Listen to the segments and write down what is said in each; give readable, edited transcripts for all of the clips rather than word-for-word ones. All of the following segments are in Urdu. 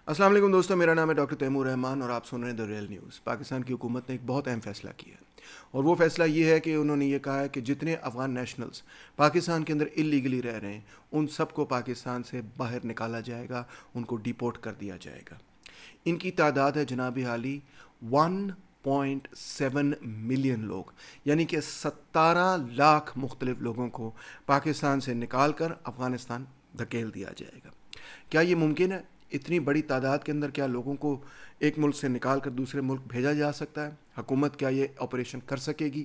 السلام علیکم دوستو، میرا نام ہے ڈاکٹر تیمور رحمان اور آپ سن رہے ہیں دا ریئل نیوز۔ پاکستان کی حکومت نے ایک بہت اہم فیصلہ کیا ہے، اور وہ فیصلہ یہ ہے کہ انہوں نے یہ کہا ہے کہ جتنے افغان نیشنلز پاکستان کے اندر اللیگلی رہ رہے ہیں ان سب کو پاکستان سے باہر نکالا جائے گا، ان کو ڈیپورٹ کر دیا جائے گا۔ ان کی تعداد ہے جناب عالی 1.7 ملین لوگ، یعنی کہ 17 لاکھ مختلف لوگوں کو پاکستان سے نکال کر افغانستان دھکیل دیا جائے گا۔ کیا یہ ممکن ہے؟ اتنی بڑی تعداد کے اندر کیا لوگوں کو ایک ملک سے نکال کر دوسرے ملک بھیجا جا سکتا ہے؟ حکومت کیا یہ آپریشن کر سکے گی؟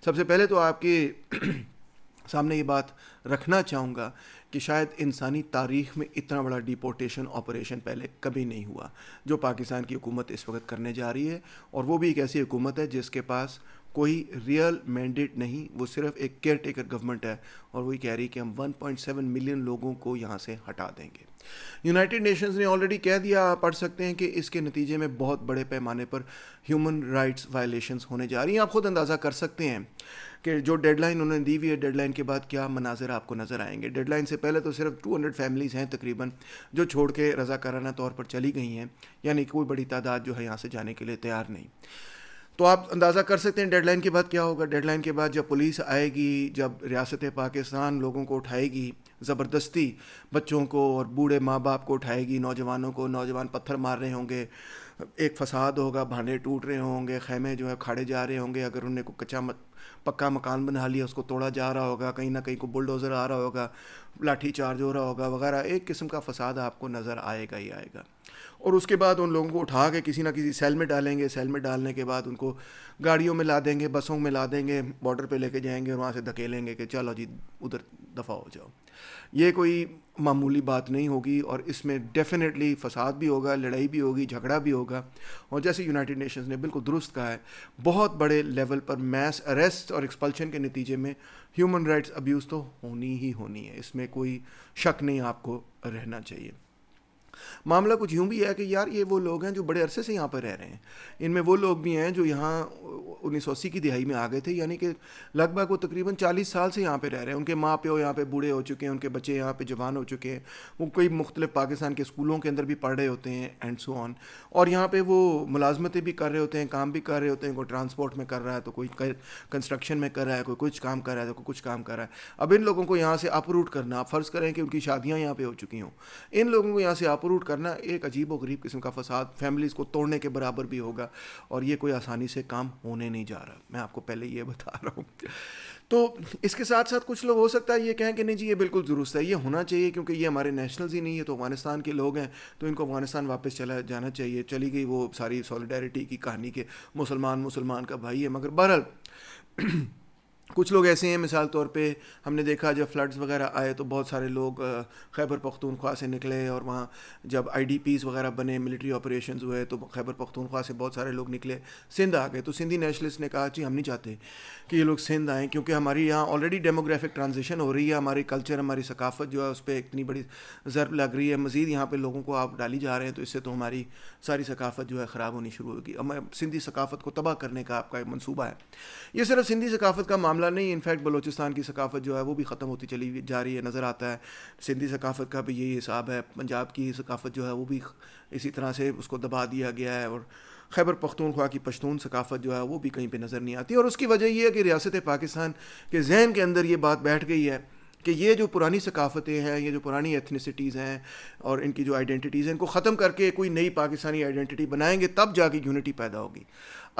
سب سے پہلے تو آپ کے سامنے یہ بات رکھنا چاہوں گا کہ شاید انسانی تاریخ میں اتنا بڑا ڈیپورٹیشن آپریشن پہلے کبھی نہیں ہوا جو پاکستان کی حکومت اس وقت کرنے جا رہی ہے، اور وہ بھی ایک ایسی حکومت ہے جس کے پاس کوئی ریئل مینڈیٹ نہیں، وہ صرف ایک کیئر ٹیکر گورنمنٹ ہے، اور وہی کہہ رہی کہ ہم 1.7 ملین لوگوں کو یہاں سے ہٹا دیں گے۔ یونائٹڈ نیشنز نے آلریڈی کہہ دیا، آپ پڑھ سکتے ہیں، کہ اس کے نتیجے میں بہت بڑے پیمانے پر ہیومن رائٹس وائلیشنز ہونے جا رہی ہیں۔ آپ خود اندازہ کر سکتے ہیں کہ جو ڈیڈ لائن انہوں نے دی ہوئی ہے، ڈیڈ لائن کے بعد کیا مناظر آپ کو نظر آئیں گے۔ ڈیڈ لائن سے پہلے تو صرف 200 فیملیز ہیں تقریباً جو چھوڑ کے رضاکارانہ طور پر چلی گئی ہیں، یعنی کوئی بڑی تعداد جو ہے یہاں سے جانے کے لیے تیار نہیں۔ تو آپ اندازہ کر سکتے ہیں ڈیڈ لائن کے بعد کیا ہوگا۔ ڈیڈ لائن کے بعد جب پولیس آئے گی، جب ریاست پاکستان لوگوں کو اٹھائے گی زبردستی، بچوں کو اور بوڑھے ماں باپ کو اٹھائے گی، نوجوانوں کو، نوجوان پتھر مار رہے ہوں گے، ایک فساد ہوگا، بھانڈے ٹوٹ رہے ہوں گے، خیمے جو ہے کھاڑے جا رہے ہوں گے، اگر انہوں نے کوئی پکا مکان بنا لیا اس کو توڑا جا رہا ہوگا، کہیں نہ کہیں کو بلڈوزر آ رہا ہوگا، لاٹھی چارج ہو رہا ہوگا وغیرہ، ایک قسم کا فساد آپ کو نظر آئے گا ہی آئے گا۔ اور اس کے بعد ان لوگوں کو اٹھا کے کسی نہ کسی سیل میں ڈالیں گے، سیل میں ڈالنے کے بعد ان کو گاڑیوں میں لا دیں گے، بسوں میں لا دیں گے، بارڈر پہ لے کے جائیں گے اور وہاں سے دھکیلیں گے کہ چلو جی ادھر دفع ہو جاؤ۔ یہ کوئی معمولی بات نہیں ہوگی، اور اس میں ڈیفینیٹلی فساد بھی ہوگا، لڑائی بھی ہوگی، جھگڑا بھی ہوگا، اور جیسے یونائٹڈ نیشنز نے بالکل درست کہا ہے، بہت بڑے لیول پر میس اریسٹ اور ایکسپلشن کے نتیجے میں ہیومن رائٹس ابیوز تو ہونی ہی ہونی ہے، اس میں کوئی شک نہیں آپ کو رہنا چاہیے۔ معاملہ کچھ یوں بھی ہے کہ یار یہ وہ لوگ ہیں جو بڑے عرصے سے یہاں پر رہ رہے ہیں، ان میں وہ لوگ بھی ہیں جو یہاں 1980 کی دہائی میں آ گئے تھے، یعنی کہ لگ بھگ وہ تقریباً 40 سال سے یہاں پہ رہ رہے ہیں، ان کے ماں پیو یہاں پہ بوڑھے ہو چکے ہیں، ان کے بچے یہاں پہ جوان ہو چکے ہیں، وہ کئی مختلف پاکستان کے اسکولوں کے اندر بھی پڑھ رہے ہوتے ہیں اینڈ سو آن، اور یہاں پہ وہ ملازمتیں بھی کر رہے ہوتے ہیں، کام بھی کر رہے ہوتے ہیں، کوئی ٹرانسپورٹ میں کر رہا ہے تو کوئی کنسٹرکشن میں کر رہا ہے، کوئی کچھ کام کر رہا ہے تو کوئی کچھ کام کر رہا ہے۔ اب ان لوگوں کو یہاں سے اپ روٹ کرنا، آپ فرض کریں کہ ان کی شادیاں یہاں پہ ہو چکی ہوں، ان لوگوں کو یہاں سے اپ روٹ کرنا ایک عجیب و غریب قسم کا فساد، فیملیز کو توڑنے کے برابر بھی ہوگا، اور یہ کوئی آسانی سے کام ہونے نہیں جا رہا، میں آپ کو پہلے یہ بتا رہا ہوں۔ تو اس کے ساتھ ساتھ کچھ لوگ ہو سکتا ہے یہ کہیں کہ نہیں جی یہ بالکل درست ہے، یہ ہونا چاہیے کیونکہ یہ ہمارے نیشنلز ہی نہیں ہے، تو افغانستان کے لوگ ہیں تو ان کو افغانستان واپس چلا جانا چاہیے، چلی گئی وہ ساری سولیڈیرٹی کی کہانی کہ مسلمان کا بھائی ہے۔ مگر بہرحال کچھ لوگ ایسے ہیں، مثال طور پہ ہم نے دیکھا جب فلڈز وغیرہ آئے تو بہت سارے لوگ خیبر پختونخوا سے نکلے، اور وہاں جب آئی ڈی پیز وغیرہ بنے، ملٹری آپریشنز ہوئے تو خیبر پختونخوا سے بہت سارے لوگ نکلے، سندھ آ گئے، تو سندھی نیشنلسٹ نے کہا جی ہم نہیں چاہتے کہ یہ لوگ سندھ آئیں، کیونکہ ہماری یہاں آلریڈی ڈیموگرافک ٹرانزیشن ہو رہی ہے، ہماری کلچر، ہماری ثقافت جو ہے اس پہ اتنی بڑی ضرب لگ رہی ہے، مزید یہاں پہ لوگوں کو آپ ڈالی جا رہے ہیں، تو اس سے تو ہماری ساری ثقافت جو ہے خراب ہونی شروع ہوگی، سندھی ثقافت کو تباہ کرنے کا آپ کا ایک منصوبہ ہے۔ یہ صرف سندھی ثقافت کا معاملہ نہیں، انفیکٹ بلوچستان کی ثقافت جو ہے وہ بھی ختم ہوتی چلی جا رہی ہے، نظر آتا ہے، سندھی ثقافت کا بھی یہی حساب ہے، پنجاب کی ثقافت جو ہے وہ بھی اسی طرح سے اس کو دبا دیا گیا ہے، اور خیبر پختونخوا کی پشتون ثقافت جو ہے وہ بھی کہیں پہ نظر نہیں آتی، اور اس کی وجہ یہ ہے کہ ریاست پاکستان کے ذہن کے اندر یہ بات بیٹھ گئی ہے کہ یہ جو پرانی ثقافتیں ہیں، یہ جو پرانی ایتھنیسٹیز ہیں اور ان کی جو آئیڈینٹیٹیز ہیں، ان کو ختم کر کے کوئی نئی پاکستانی آئیڈینٹی بنائیں گے تب جا کے یونٹی پیدا ہوگی۔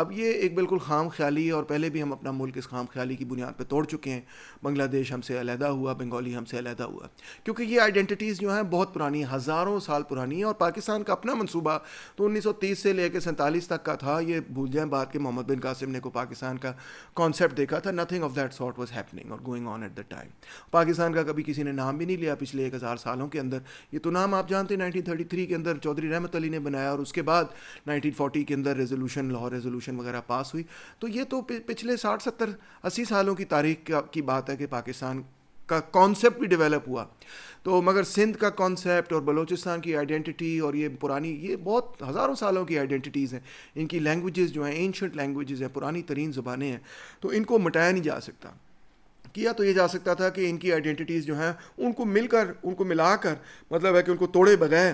اب یہ ایک بالکل خام خیالی، اور پہلے بھی ہم اپنا ملک اس خام خیالی کی بنیاد پہ توڑ چکے ہیں، بنگلہ دیش ہم سے علیحدہ ہوا، بنگالی ہم سے علیحدہ ہوا، کیونکہ یہ آئیڈینٹیٹیز جو ہیں بہت پرانی، ہزاروں سال پرانی ہیں، اور پاکستان کا اپنا منصوبہ تو 1930 سے لے کے 47 تک کا تھا، یہ بھول جائیں بات کہ محمد بن قاسم نے کو پاکستان کا کانسیپٹ دیکھا تھا، nothing of that sort was happening اور going on at the time. Pakistan کا کبھی کسی نے نام بھی نہیں لیا پچھلے 1000 سالوں کے اندر، یہ تو نام آپ جانتے ہیں 1933 کے اندر چودھری رحمت علی نے بنایا، اور اس کے بعد 1940 کے اندر ریزولوشن، لاہور ریزولوشن وغیرہ پاس ہوئی، تو یہ تو پچھلے 60 70 80 سالوں کی تاریخ کی بات ہے کہ پاکستان کا کانسیپٹ بھی ڈیولپ ہوا، تو مگر سندھ کا کانسیپٹ اور بلوچستان کی آئیڈینٹی اور یہ پرانی، یہ بہت ہزاروں سالوں کی آئیڈینٹیز ہیں، ان کی لینگویجز جو ہیں اینشنٹ لینگویجز ہیں، پرانی ترین زبانیں ہیں، تو ان کو مٹایا نہیں جا سکتا۔ کیا تو یہ جا سکتا تھا کہ ان کی آئیڈینٹیز جو ہیں ان کو ملا کر، مطلب ہے کہ ان کو توڑے بغیر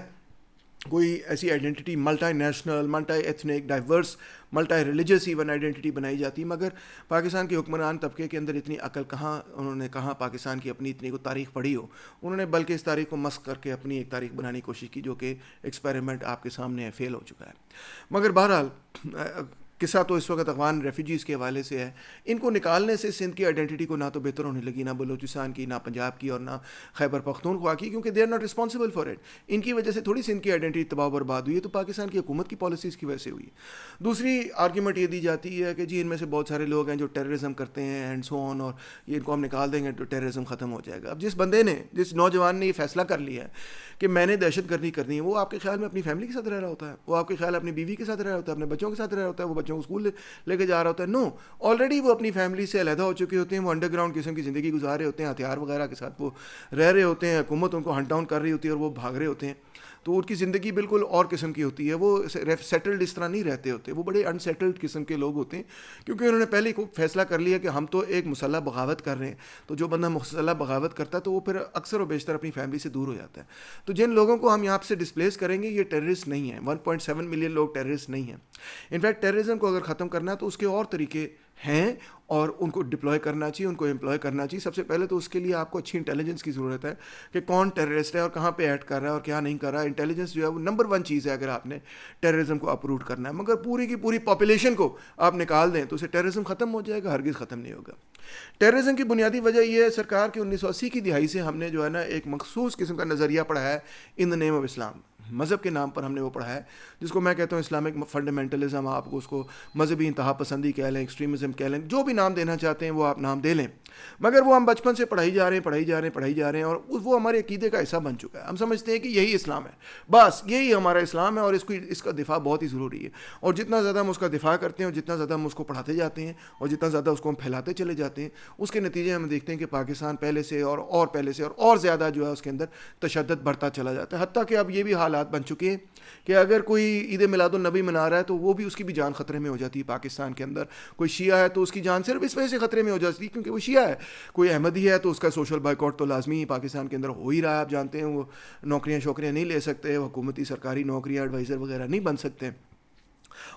کوئی ایسی identity multi national, multi ethnic, diverse, multi religious even identity بنائی جاتی، مگر پاکستان کے حکمران طبقے کے اندر اتنی عقل کہاں انہوں نے کہاں پاکستان کی اپنی اتنی کو تاریخ پڑھی ہو. انہوں نے بلکہ اس تاریخ کو مسخ کر کے اپنی ایک تاریخ بنانے کی کوشش کی جو کہ ایکسپیریمنٹ آپ کے سامنے ہے، فیل ہو چکا ہے. مگر بہرحال قصہ تو اس وقت افغان ریفیوجیز کے حوالے سے ہے. ان کو نکالنے سے سندھ کی آئیڈینٹی کو نہ تو بہتر ہونے لگی، نہ بلوچستان کی، نہ پنجاب کی، اور نہ خیبر پختونخوا کی، کیونکہ they are not responsible for it. ان کی وجہ سے تھوڑی سندھ کی آئیڈینٹی تباہ و برباد ہوئی ہے، تو پاکستان کی حکومت کی پالیسیز کی وجہ سے ہوئی. دوسری آرگیومنٹ یہ دی جاتی ہے کہ جی ان میں سے بہت سارے لوگ ہیں جو ٹیررزم کرتے ہیں اینڈ سو آن، اور یہ ان کو ہم نکال دیں گے تو ٹیررزم ختم ہو جائے گا. اب جس بندے نے، جس نوجوان نے یہ فیصلہ کر لیا ہے کہ میں نے دہشت گردی کرنی ہے، وہ آپ کے خیال میں اپنی فیملی کے ساتھ رہ رہا ہوتا ہے، وہ آپ کے خیال اپنی بیوی کے ساتھ رہ رہا ہوتا ہے، اپنے بچوں کے ساتھ رہ رہا ہوتا ہے، وہ بچوں کو اسکول لے کے جا رہا ہوتا ہے. نو، آلریڈی وہ اپنی فیملی سے علیحدہ ہو چکے ہوتے ہیں، وہ انڈر گراؤنڈ قسم کی زندگی گزار رہے ہوتے ہیں، ہتھیار وغیرہ کے ساتھ وہ رہ رہے ہوتے ہیں، حکومت ان کو ہنٹ ڈاؤن کر رہی ہوتی ہے اور وہ بھاگ رہے ہوتے ہیں. تو ان کی زندگی بالکل اور قسم کی ہوتی ہے، وہ سیٹلڈ اس طرح نہیں رہتے ہوتے، وہ بڑے انسیٹلڈ قسم کے لوگ ہوتے ہیں، کیونکہ انہوں نے پہلے ہی فیصلہ کر لیا کہ ہم تو ایک مسلح بغاوت کر رہے ہیں. تو جو بندہ مسلح بغاوت کرتا ہے تو وہ پھر اکثر و بیشتر اپنی فیملی سے دور ہو جاتا ہے. تو جن لوگوں کو ہم یہاں سے ڈسپلیس کریں گے یہ ٹیررسٹ نہیں ہیں، 1.7 ملین لوگ ٹیررسٹ نہیں ہیں. انفیکٹ ٹیررزم کو اگر ختم کرنا ہے تو اس کے اور طریقے ہیں اور ان کو ڈپلوائے کرنا چاہیے، ان کو امپلوائے کرنا چاہیے. سب سے پہلے تو اس کے لیے آپ کو اچھی انٹیلیجنس کی ضرورت ہے کہ کون ٹیررسٹ ہے اور کہاں پہ ایڈ کر رہا ہے اور کیا نہیں کر رہا ہے. انٹیلیجنس جو ہے وہ نمبر 1 چیز ہے اگر آپ نے ٹیررزم کو اپروٹ کرنا ہے. مگر پوری کی پوری پاپولیشن کو آپ نکال دیں تو اسے ٹیررزم ختم ہو جائے گا؟ ہرگز ختم نہیں ہوگا. ٹیررزم کی بنیادی وجہ یہ ہے سرکار کے 1980 کی دہائی سے ہم نے جو ہے نا ایک مخصوص قسم کا نظریہ پڑھا ہے ان دا نیم آف اسلام. مذہب کے نام پر ہم نے وہ پڑھا ہے جس کو میں کہتا ہوں اسلامک فنڈامنٹلزم. آپ کو اس کو مذہبی انتہا پسندی کہہ لیں، ایکسٹریمزم کہہ لیں، جو بھی نام دینا چاہتے ہیں وہ آپ نام دے لیں. مگر وہ ہم بچپن سے پڑھائی جا رہے ہیں اور وہ ہمارے عقیدے کا حصہ بن چکا ہے. ہم سمجھتے ہیں کہ یہی اسلام ہے، بس یہی ہمارا اسلام ہے اور اس کا دفاع بہت ہی ضروری ہے. اور جتنا زیادہ ہم اس کا دفاع کرتے ہیں اور جتنا زیادہ ہم اس کو پڑھاتے جاتے ہیں اور جتنا زیادہ اس کو ہم پھیلاتے چلے جاتے ہیں، اس کے نتیجے ہم دیکھتے ہیں کہ پاکستان پہلے سے اور زیادہ جو ہے اس کے اندر تشدد بڑھتا چلا جاتا ہے. حتیٰ کہ اب یہ بھی حالات بن چکے ہیں کہ اگر کوئی عید میلاد النبی منا رہا ہے تو وہ بھی اس کی بھی جان خطرے میں ہو جاتی ہے. پاکستان کے اندر کوئی شیعہ ہے تو اس کی جان صرف اس وجہ سے خطرے میں ہو جاتی ہے کیونکہ وہ شیعہ ہے. کوئی احمدی ہے تو اس کا سوشل بائیکاٹ تو لازمی پاکستان کے اندر ہو ہی رہا ہے. آپ جانتے ہیں وہ نوکریاں نہیں لے سکتے، حکومتی سرکاری نوکریاں، ایڈوائزر وغیرہ نہیں بن سکتے.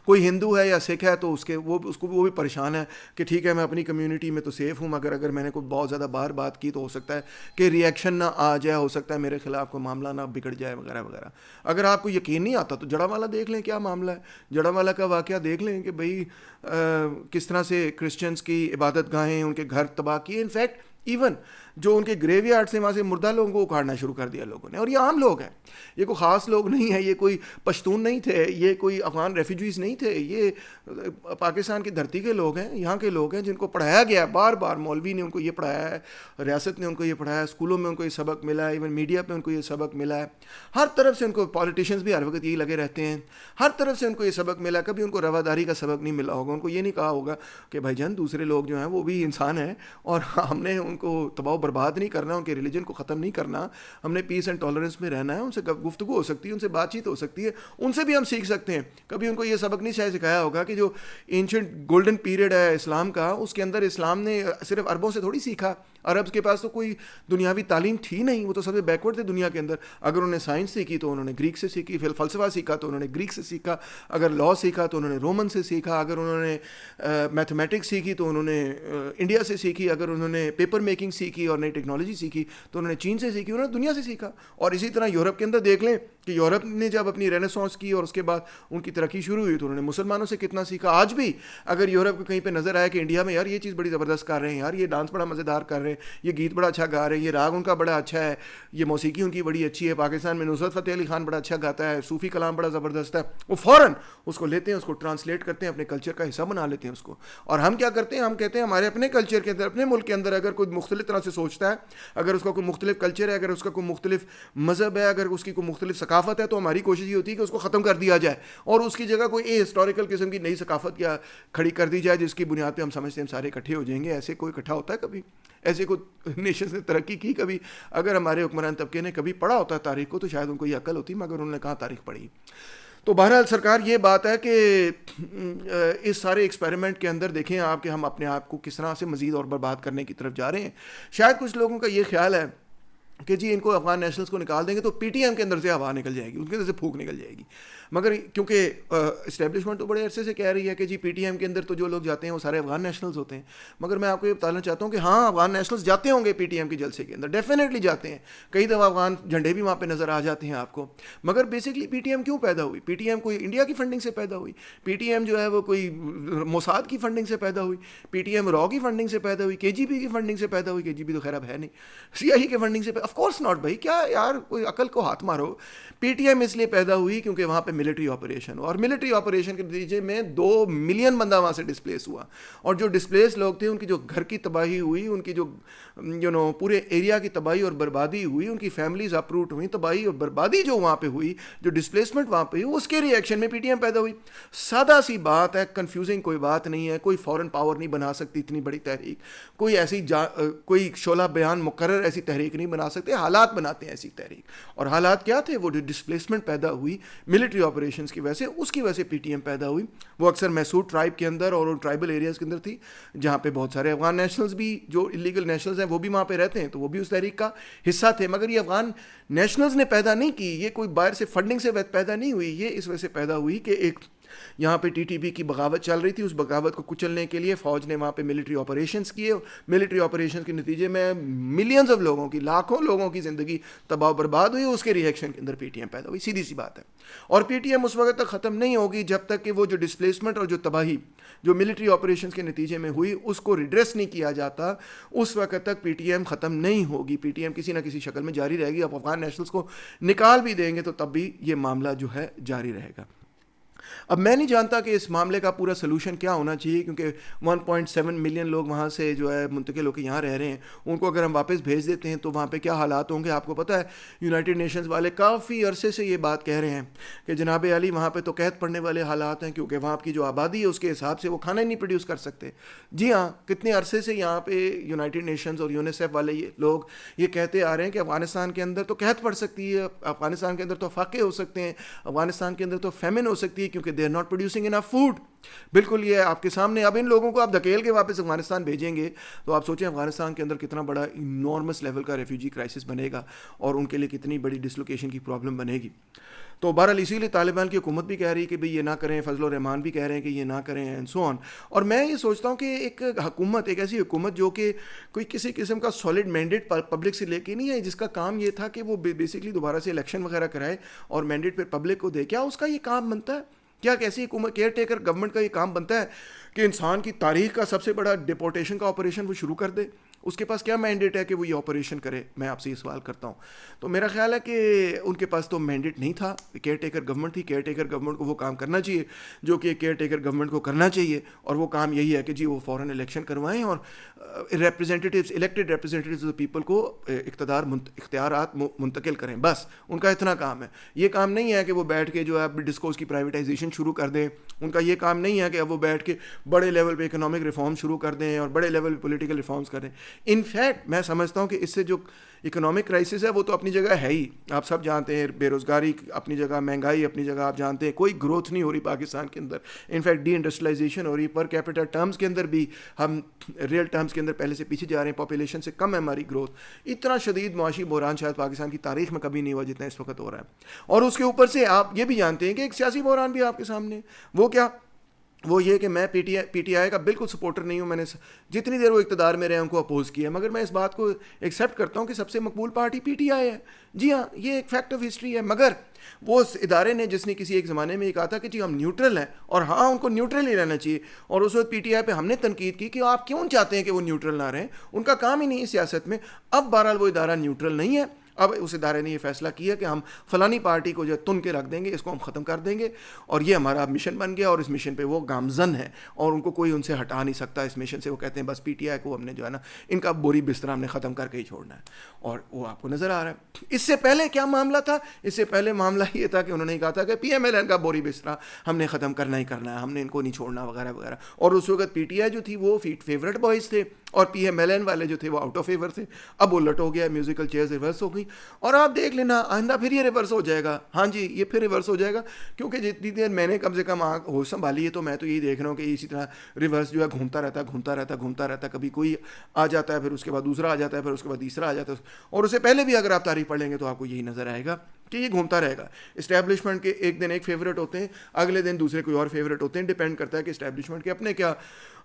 کوئی ہندو ہے یا سکھ ہے تو اس کو بھی پریشان ہے کہ ٹھیک ہے میں اپنی کمیونٹی میں تو سیف ہوں، مگر اگر میں نے کوئی بہت زیادہ بات کی تو ہو سکتا ہے کہ ریئیکشن نہ آ جائے، ہو سکتا ہے میرے خلاف کوئی معاملہ نہ بگڑ جائے وغیرہ وغیرہ. اگر آپ کو یقین نہیں آتا تو جڑاوالا دیکھ لیں کیا معاملہ ہے. جڑاوالا کا واقعہ دیکھ لیں کہ بھئی کس طرح سے کرسچنس کی عبادت گاہیں ان کے گھر تباہ کیے. انفیکٹ ایون جو ان کے گریو یارڈ سے وہاں سے مردہ لوگوں کو اکھاڑنا شروع کر دیا لوگوں نے. اور یہ عام لوگ ہیں، یہ کوئی خاص لوگ نہیں ہیں، یہ کوئی پشتون نہیں تھے، یہ کوئی افغان ریفیوجیز نہیں تھے، یہ پاکستان کی دھرتی کے لوگ ہیں، یہاں کے لوگ ہیں جن کو پڑھایا گیا بار بار. مولوی نے ان کو یہ پڑھایا ہے، ریاست نے ان کو یہ پڑھایا ہے، اسکولوں میں ان کو یہ سبق ملا ہے، ایون میڈیا پہ ان کو یہ سبق ملا ہے. ہر طرف سے ان کو، پالیٹیشنز بھی ہر وقت یہی لگے رہتے ہیں، ہر طرف سے ان کو یہ سبق ملا. کبھی ان کو رواداری کا سبق نہیں ملا ہوگا. ان کو یہ نہیں کہا ہوگا کہ بھائی جان دوسرے لوگ جو ہیں وہ بھی انسان ہیں اور ہم نے ان کو تباہ و برباد نہیں کرنا، ان کے ریلیجن کو ختم نہیں کرنا، ہم نے پیس اینڈ ٹالرنس میں رہنا ہے. ان سے گفتگو ہو سکتی ہے، ان سے بات چیت ہو سکتی ہے، ان سے بھی ہم سیکھ سکتے ہیں. کبھی ان کو یہ سبق نہیں شاید سکھایا ہوگا کہ جو اینشنٹ گولڈن پیریڈ ہے اسلام کا، اس کے اندر اسلام نے صرف عربوں سے تھوڑی سیکھا. عرب کے پاس تو کوئی دنیاوی تعلیم تھی نہیں، وہ تو سب سے بیکورڈ تھے دنیا کے اندر. اگر انہوں نے سائنس سیکھی تو انہوں نے گریک سے سیکھی، پھر فلسفہ سیکھا تو انہوں نے گریک سے سیکھا، اگر لاء سیکھا تو انہوں نے رومن سے سیکھا، اگر انہوں نے میتھمیٹکس سیکھی تو انہوں نے انڈیا سے سیکھی، اگر انہوں نے پیپر میکنگ سیکھی اور نئی ٹیکنالوجی سیکھی تو انہوں نے چین سے سیکھی، انہوں نے دنیا سے سیکھا. اور اسی طرح یورپ کے اندر دیکھ لیں کہ یورپ نے جب اپنی رینیسانس کی اور اس کے بعد ان کی ترقی شروع ہوئی تو انہوں نے مسلمانوں سے کتنا سیکھا. آج بھی اگر یورپ کو کہیں پہ نظر آیا کہ انڈیا میں یار یہ چیز بڑی زبردست کر رہے ہیں، یار یہ ڈانس بڑا مزیدار کر رہے ہیں، یہ گیت بڑا اچھا گا رہے ہیں، یہ راگ ان کا بڑا اچھا ہے، یہ موسیقی ان کی بڑی اچھی ہے، پاکستان میں نصرت فتح علی خان بڑا اچھا گاتا ہے، صوفی کلام بڑا زبردست ہے، وہ فوراً اس کو لیتے ہیں، اس کو ٹرانسلیٹ کرتے ہیں، اپنے کلچر کا حصہ بنا لیتے ہیں اس کو. اور ہم کیا کرتے ہیں، ہم کہتے ہیں ہمارے اپنے کلچر کے اندر، اپنے ملک کے اندر اگر کوئی مختلف طرح سے سوچتا ہے، اگر اس کا کوئی مختلف کلچر ہے، اگر اس کا کوئی مختلف مذہب ہے، اگر اس کی کوئی مختلف ثقافت ہے، تو ہماری کوشش یہ ہوتی ہے کہ اس کو ختم کر دیا جائے اور اس کی جگہ کوئی ہسٹوریکل قسم کی نئی ثقافت کیا کھڑی کر دی جائے جس کی بنیاد پہ ہم سمجھتے ہیں ہم سارے اکٹھے ہو جائیں گے. ایسے کوئی اکٹھا ہوتا ہے کبھی؟ ایسے کوئی نیشنز نے ترقی کی کبھی؟ اگر ہمارے حکمران طبقے نے کبھی پڑھا ہوتا ہے تاریخ کو تو شاید ان کو یہ عقل ہوتی، مگر انہوں نے کہاں تاریخ پڑھی. تو بہرحال سرکار یہ بات ہے کہ اس سارے ایکسپیریمنٹ کے اندر دیکھیں آپ کہ ہم اپنے آپ کو کس طرح سے مزید اور برباد کرنے کی طرف جا رہے ہیں. شاید کچھ لوگوں کا یہ خیال ہے کہ جی ان کو افغان نیشنلز کو نکال دیں گے تو پی ٹی ایم کے اندر سے ہوا نکل جائے گی, ان کے اندر سے پھونک نکل جائے گی. مگر کیونکہ اسٹیبلشمنٹ تو بڑے عرصے سے کہہ رہی ہے کہ جی پی ٹی ایم کے اندر تو جو لوگ جاتے ہیں وہ سارے افغان نیشنلز ہوتے ہیں. مگر میں آپ کو یہ بتانا چاہتا ہوں کہ ہاں افغان نیشنلز جاتے ہوں گے پی ٹی ایم کے جلسے کے اندر, ڈیفینیٹلی جاتے ہیں, کئی دفعہ افغان جھنڈے بھی وہاں پہ نظر آ جاتے ہیں آپ کو. مگر بیسکلی پی ٹی ایم کیوں پیدا ہوئی؟ پی ٹی ایم کوئی انڈیا کی فنڈنگ سے پیدا ہوئی؟ پی ٹی ایم جو ہے وہ کوئی موساد کی فنڈنگ سے پیدا ہوئی؟ پی ٹی ایم را کی فنڈنگ سے پیدا ہوئی؟ کے جی بی کی فنڈنگ سے پیدا ہوئی؟ کے جی بی تو خیر اب ہے نہیں. سی آئی کے فنڈنگ سے آف کورس ناٹ بھائی, کیا یار کوئی عقل کو ہاتھ مارو. پی ٹی ایم اس لیے پیدا ہوئی کیونکہ وہاں پہ ملٹری آپریشن, اور ملٹری آپریشن کے نتیجے میں 2 ملین بندہ وہاں سے ڈسپلیس ہوا, اور جو ڈسپلیس لوگ تھے ان کی جو گھر کی تباہی ہوئی, ان کی جو پورے ایریا کی تباہی اور بربادی ہوئی, ان کی فیملیز اپروٹ ہوئی, تباہی اور بربادی جو وہاں پہ ہوئی, جو ڈسپلیسمنٹ وہاں پہ ہوئی, اس کے ری ایکشن میں پی ٹی ایم پیدا ہوئی. سادہ سی بات ہے, کنفیوزنگ کوئی بات نہیں ہے. کوئی فورن پاور نہیں بنا سکتی اتنی بڑی تحریک, کوئی ایسی کوئی شعلہ بیان مقرر ایسی تحریک نہیں بنا سکتے, حالات بناتے ہیں ایسی تحریک. اور حالات کیا تھے؟ وہ جو ڈسپلیسمنٹ پیدا ہوئی ملٹری آپریشنز کی وجہ سے, اس کی وجہ سے پی ٹی ایم پیدا ہوئی. وہ اکثر محسود ٹرائب کے اندر اور ان ٹرائبل ایریاز کے اندر تھی جہاں پہ بہت سارے افغان نیشنلز بھی جو انلیگل نیشنلز ہیں وہ بھی وہاں پہ رہتے ہیں, تو وہ بھی اس تحریک کا حصہ تھے. مگر یہ افغان نیشنلز نے پیدا نہیں کی, یہ کوئی باہر سے فنڈنگ سے پیدا نہیں ہوئی, یہ اس وجہ سے پیدا ہوئی کہ ایک یہاں پہ ٹی ٹی پی کی بغاوت چل رہی تھی. اس بغاوت کو کچلنے کے لیے فوج نے وہاں پہ ملٹری آپریشنز کیے. ملٹری آپریشنز کے نتیجے میں ملینز آف لوگوں کی, لاکھوں لوگوں کی زندگی تباہ و برباد ہوئی. اس کے ری ایکشن کے اندر پی ٹی ایم پیدا ہوئی, سیدھی سی بات ہے. اور پی ٹی ایم اس وقت تک ختم نہیں ہوگی جب تک کہ وہ جو ڈسپلیسمنٹ اور جو تباہی جو ملٹری آپریشنز کے نتیجے میں ہوئی اس کو ریڈریس نہیں کیا جاتا, اس وقت تک پی ٹی ایم ختم نہیں ہوگی. پی ٹی ایم کسی نہ کسی شکل میں جاری رہے گی. اب افغان نیشنلز کو نکال بھی دیں گے تو تب بھی یہ معاملہ جو ہے جاری رہے گا. اب میں نہیں جانتا کہ اس معاملے کا پورا سلوشن کیا ہونا چاہیے, کیونکہ 1.7 ملین لوگ وہاں سے جو ہے منتقل ہو کے یہاں رہ رہے ہیں. ان کو اگر ہم واپس بھیج دیتے ہیں تو وہاں پہ کیا حالات ہوں گے؟ آپ کو پتہ ہے یونائٹڈ نیشنز والے کافی عرصے سے یہ بات کہہ رہے ہیں کہ جناب علی وہاں پہ تو قید پڑنے والے حالات ہیں, کیونکہ وہاں کی جو آبادی ہے اس کے حساب سے وہ کھانا ہی نہیں پروڈیوس کر سکتے. جی ہاں, کتنے عرصے سے یہاں پہ یونائٹڈ نیشنز اور یونیسیف والے یہ لوگ یہ کہتے آ رہے ہیں کہ افغانستان کے اندر تو قحط پڑ سکتی ہے, افغانستان کے اندر تو فاقے ہو سکتے ہیں, افغانستان کے اندر تو فیمن ہو سکتی ہے, کیونکہ they are not producing enough food. بالکل یہ آپ کے سامنے. اب ان لوگوں کو آپ دھکیل کے واپس افغانستان بھیجیں گے تو آپ سوچیں افغانستان کے اندر کتنا بڑا انارمس لیول کا ریفیوجی کرائسس بنے گا, اور ان کے لیے کتنی بڑی ڈسلوکیشن کی پرابلم بنے گی. تو بہرحال اسی لیے طالبان کی حکومت بھی کہہ رہی ہے کہ بھئی یہ نہ کریں, فضل الرحمان بھی کہہ رہے ہیں کہ یہ نہ کریں, اینڈ سو آن. اور میں یہ سوچتا ہوں کہ ایک حکومت, ایک ایسی حکومت جو کہ کوئی کسی قسم کا سالڈ مینڈیٹ پبلک سے لے کے نہیں ہے, جس کا کام یہ تھا کہ وہ بیسکلی دوبارہ سے الیکشن وغیرہ کرائے اور مینڈیٹ پہ پبلک کو دے, کیا اس کا یہ کام بنتا ہے؟ کیا کیسی حکومت, کیئر ٹیکر گورنمنٹ کا یہ کام بنتا ہے کہ انسان کی تاریخ کا سب سے بڑا ڈپورٹیشن کا آپریشن وہ شروع کر دے؟ اس کے پاس کیا مینڈیٹ ہے کہ وہ یہ آپریشن کرے؟ میں آپ سے یہ سوال کرتا ہوں. تو میرا خیال ہے کہ ان کے پاس تو مینڈیٹ نہیں تھا. کیئر ٹیکر گورنمنٹ تھی. کیئر ٹیکر گورنمنٹ کو وہ کام کرنا چاہیے جو کہ کیئر ٹیکر گورنمنٹ کو کرنا چاہیے, اور وہ کام یہی ہے کہ جی وہ فوراً الیکشن کروائیں اور ریپرزینٹیٹیوز, الیکٹڈ ریپرزینٹیٹیوز آف پیپل کو اختیارات منتقل کریں. بس ان کا اتنا کام ہے. یہ کام نہیں ہے کہ وہ بیٹھ کے جو ہے ڈسکوز کی پرائیویٹائزیشن شروع کر دیں. ان کا یہ کام نہیں ہے کہ اب وہ بیٹھ کے بڑے لیول پہ اکنامک ریفارم شروع کر دیں اور بڑے لیول پہ پولیٹیکل ریفارمز کریں. ان فیکٹ میں سمجھتا ہوں کہ اس سے جو اکنامک کرائسس ہے وہ تو اپنی جگہ ہے ہی, آپ سب جانتے ہیں, بے روزگاری اپنی جگہ, مہنگائی اپنی جگہ, آپ جانتے ہیں کوئی گروتھ نہیں ہو رہی پاکستان کے اندر. انفیکٹ ڈی انڈسٹریلائزیشن ہو رہی, پر کیپٹل ٹرمز کے اندر بھی ہم ریئل ٹرمز کے اندر پہلے سے پیچھے جا رہے ہیں, پاپولیشن سے کم ہے ہماری گروتھ. اتنا شدید معاشی بحران شاید پاکستان کی تاریخ میں کبھی نہیں ہوا جتنا اس وقت ہو رہا ہے. اور اس کے اوپر سے آپ یہ بھی جانتے ہیں کہ ایک سیاسی بحران بھی آپ کے سامنے. وہ کیا؟ وہ یہ کہ میں پی ٹی آئی کا بالکل سپورٹر نہیں ہوں. میں نے جتنی دیر وہ اقتدار میں رہے ان کو اپوز کیا, مگر میں اس بات کو ایکسیپٹ کرتا ہوں کہ سب سے مقبول پارٹی پی ٹی آئی ہے. جی ہاں, یہ ایک فیکٹ آف ہسٹری ہے. مگر وہ اس ادارے نے جس نے کسی ایک زمانے میں یہ کہا تھا کہ جی ہم نیوٹرل ہیں, اور ہاں ان کو نیوٹرل ہی رہنا چاہیے, اور اس وقت پی ٹی آئی پہ ہم نے تنقید کی کہ آپ کیوں چاہتے ہیں کہ وہ نیوٹرل نہ رہیں, ان کا کام ہی نہیں ہے سیاست میں. اب بہرحال وہ ادارہ نیوٹرل نہیں ہے. اب اس ادارے نے یہ فیصلہ کیا کہ ہم فلانی پارٹی کو جو تن کے رکھ دیں گے, اس کو ہم ختم کر دیں گے, اور یہ ہمارا مشن بن گیا, اور اس مشن پہ وہ گامزن ہے اور ان کو کوئی ان سے ہٹا نہیں سکتا اس مشن سے. وہ کہتے ہیں بس پی ٹی آئی کو ہم نے جو ہے نا ان کا بوری بستر ہم نے ختم کر کے ہی چھوڑنا ہے, اور وہ آپ کو نظر آ رہا ہے. اس سے پہلے کیا معاملہ تھا؟ اس سے پہلے معاملہ یہ تھا کہ انہوں نے کہا تھا کہ پی ایم ایل این کا بوری بستر ہم نے ختم کرنا ہی کرنا ہے, ہم نے ان کو نہیں چھوڑنا وغیرہ وغیرہ. اور اس وقت پی ٹی آئی جو تھی وہ فیورٹ بوائز تھے, اور پی ایم ایل این والے جو تھے وہ آؤٹ آف فیور تھے. اب الٹ ہو گیا, میوزیکل چیئرز ریورس ہو گئی. اور آپ دیکھ لینا آئندہ پھر یہ ریورس ہو جائے گا. ہاں جی یہ پھر ریورس ہو جائے گا, کیونکہ جتنی دیر میں نے کم سے کم ہوش سنبھالی ہے تو میں تو یہی دیکھ رہا ہوں کہ اسی طرح ریورس جو ہے گھومتا رہتا. کبھی کوئی آ جاتا ہے, پھر اس کے بعد دوسرا آ جاتا ہے, پھر اس کے بعد تیسرا آ جاتا ہے, اور اسے پہلے بھی اگر آپ تاریخ پڑھ لیں گے تو آپ کو یہی نظر آئے گا کہ یہ گھومتا رہے گا. اسٹیبلشمنٹ کے ایک دن ایک فیوریٹ ہوتے ہیں, اگلے دن دوسرے کوئی اور فیوریٹ ہوتے ہیں. ڈپینڈ کرتا ہے کہ اسٹیبلشمنٹ کے اپنے کیا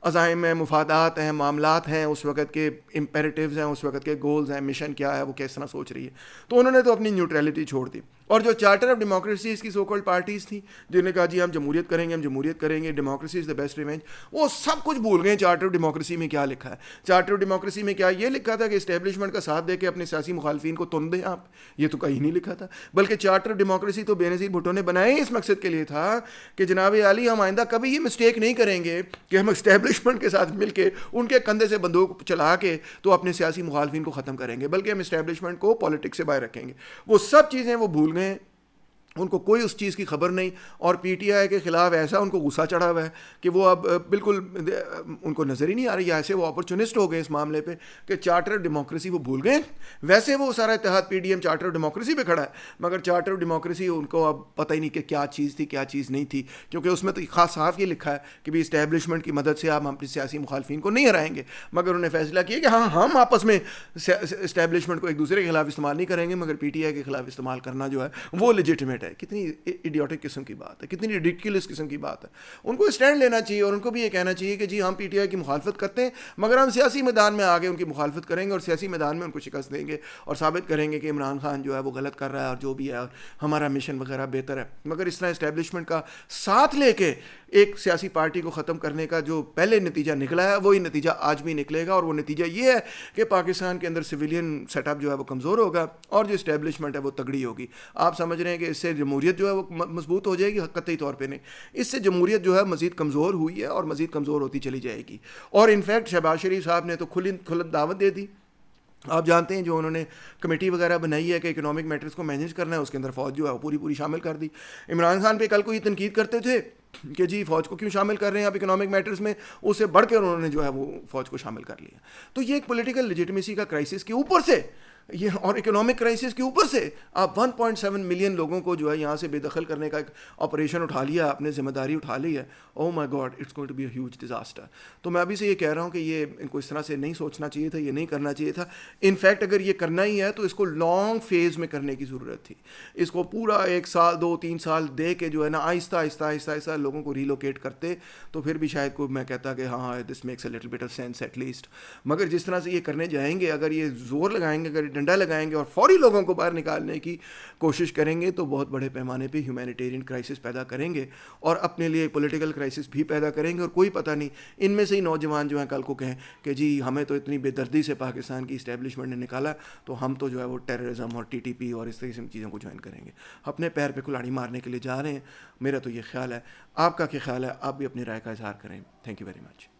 عزائم ہیں, مفادات ہیں, معاملات ہیں, اس وقت کے امپیریٹیوز ہیں, اس وقت کے گولز ہیں, مشن کیا ہے, وہ کس طرح سوچ رہی ہے. تو انہوں نے تو اپنی نیوٹرلٹی چھوڑ دی. اور جو چارٹر آف ڈیموکریسیز کی سو کالڈ پارٹیز تھیں جنہوں نے کہا جی ہم جمہوریت کریں گے, democracy is the best revenge, وہ سب کچھ بھول گئے. چارٹر آف ڈیموکریسی میں کیا لکھا ہے؟ چارٹر آف ڈیموکریسی میں کیا یہ لکھا تھا کہ اسٹیبلشمنٹ کا ساتھ دے کے اپنے سیاسی مخالفین کو تن دیں آپ؟ یہ تو کہیں نہیں لکھا تھا. بلکہ چارٹر آف ڈیموکریسی تو بینظیر بھٹو نے بنایا ہی اس مقصد کے لیے تھا کہ جناب عالی ہم آئندہ کبھی یہ مسٹیک نہیں کریں گے کہ ہم اسٹیبلشمنٹ کے ساتھ مل کے ان کے کندھے سے بندوق چلا کے تو اپنے سیاسی مخالفین کو ختم کریں گے, بلکہ ہم اسٹیبلشمنٹ کو پالیٹکس سے باہر رکھیں گے. وہ سب چیزیں وہ بھول گئے, ان کو کوئی اس چیز کی خبر نہیں. اور پی ٹی آئی کے خلاف ایسا ان کو غصہ چڑھا ہوا ہے کہ وہ اب بالکل ان کو نظر ہی نہیں آ رہی. ایسے وہ اپرچونسٹ ہو گئے اس معاملے پہ کہ چارٹر ڈیموکریسی وہ بھول گئے. ویسے وہ سارا اتحاد پی ڈی ایم چارٹر ڈیموکریسی پہ کھڑا ہے, مگر چارٹر ڈیموکریسی ان کو اب پتہ ہی نہیں کہ کیا چیز تھی کیا چیز نہیں تھی, کیونکہ اس میں تو خاص صاف یہ لکھا ہے کہ بھی اسٹیبلشمنٹ کی مدد سے آپ اپنی سیاسی مخالفین کو نہیں ہرائیں گے. مگر انہوں نے فیصلہ کیا کہ ہاں ہم آپس میں اسٹیبلشمنٹ کو ایک دوسرے کے خلاف استعمال نہیں کریں گے, مگر پی ٹی آئی کے خلاف استعمال کرنا جو ہے وہ لیجیٹمیٹ ہے. کتنی ایڈیوٹک قسم کی بات ہے, کتنی ریڈیکولس قسم کی بات ہے. ان کو اسٹینڈ لینا چاہیے اور ان کو بھی یہ کہنا چاہیے کہ جی ہم پی ٹی آئی کی مخالفت کرتے ہیں, مگر ہم سیاسی میدان میں آگے ان کی مخالفت کریں گے اور سیاسی میدان میں ان کو شکست دیں گے اور ثابت کریں گے کہ عمران خان جو ہے وہ غلط کر رہا ہے اور جو بھی ہے اور ہمارا مشن وغیرہ بہتر ہے. مگر اس طرح اسٹیبلشمنٹ کا ساتھ لے کے ایک سیاسی پارٹی کو ختم کرنے کا جو پہلے نتیجہ نکلا ہے وہی نتیجہ آج بھی نکلے گا, اور وہ نتیجہ یہ ہے کہ پاکستان کے اندر سویلین سیٹ اپ جو ہے وہ کمزور ہوگا اور جو اسٹیبلشمنٹ ہے وہ تگڑی ہوگی. آپ سمجھ رہے ہیں کہ اس سے جمہوریت جو ہے وہ مضبوط ہو جائے گی؟ قطعی طور پہ نہیں. اس سے جمہوریت جو ہے مزید کمزور ہوئی ہے اور مزید کمزور ہوتی چلی جائے گی. اور انفیکٹ شہباز شریف صاحب نے تو کھلت دعوت دے دی. آپ جانتے ہیں جو انہوں نے کمیٹی وغیرہ بنائی ہے کہ اکنامک میٹرز کو مینیج کرنا ہے, اس کے اندر فوج جو ہے وہ پوری شامل کر دی. عمران خان پہ کل کو یہ تنقید کرتے تھے کہ جی فوج کو کیوں شامل کر رہے ہیں آپ اکنامک میٹرز میں, اس سے بڑھ کے انہوں نے جو ہے وہ فوج کو شامل کر لیا. تو یہ ایک پولیٹیکل لیجیٹمیسی کا کرائسس کے اوپر سے یہ اور اکنامک کرائسس کے اوپر سے آپ 1.7 ملین لوگوں کو جو ہے یہاں سے بے دخل کرنے کا ایک آپریشن اٹھا لیا, آپ نے ذمہ داری اٹھا لی ہے. Oh my God, it's going to be a huge disaster. تو میں ابھی سے یہ کہہ رہا ہوں کہ یہ ان کو اس طرح سے نہیں سوچنا چاہیے تھا, یہ نہیں کرنا چاہیے تھا. انفیکٹ اگر یہ کرنا ہی ہے تو اس کو لانگ فیز میں کرنے کی ضرورت تھی. اس کو پورا 1 سال 2-3 سال دے کے جو ہے نا آہستہ آہستہ لوگوں کو ریلوکیٹ کرتے تو پھر بھی شاید کوئی میں کہتا کہ ہاں this makes a little bit of sense at least. مگر جس طرح سے یہ کرنے جائیں گے, اگر یہ زور لگائیں گے, اگر ڈنڈا لگائیں گے اور فوری لوگوں کو باہر نکالنے کی کوشش کریں گے تو بہت بڑے پیمانے پہ ہیومینیٹیرین کرائسس پیدا کریں گے اور اپنے لیے پولیٹیکل کرائسس بھی پیدا کریں گے. اور کوئی پتہ نہیں ان میں سے ہی نوجوان جو ہیں کل کو کہیں کہ جی ہمیں تو اتنی بے دردی سے پاکستان کی اسٹیبلشمنٹ نے نکالا تو ہم تو جو ہے وہ ٹیررزم اور ٹی ٹی پی اور اس طرح کی چیزوں کو جوائن کریں گے. اپنے پیر پہ کلاڑی مارنے کے لیے جا رہے ہیں. میرا تو یہ خیال ہے, آپ کا کیا خیال ہے؟ آپ بھی اپنی رائے کا اظہار کریں. Thank you very much.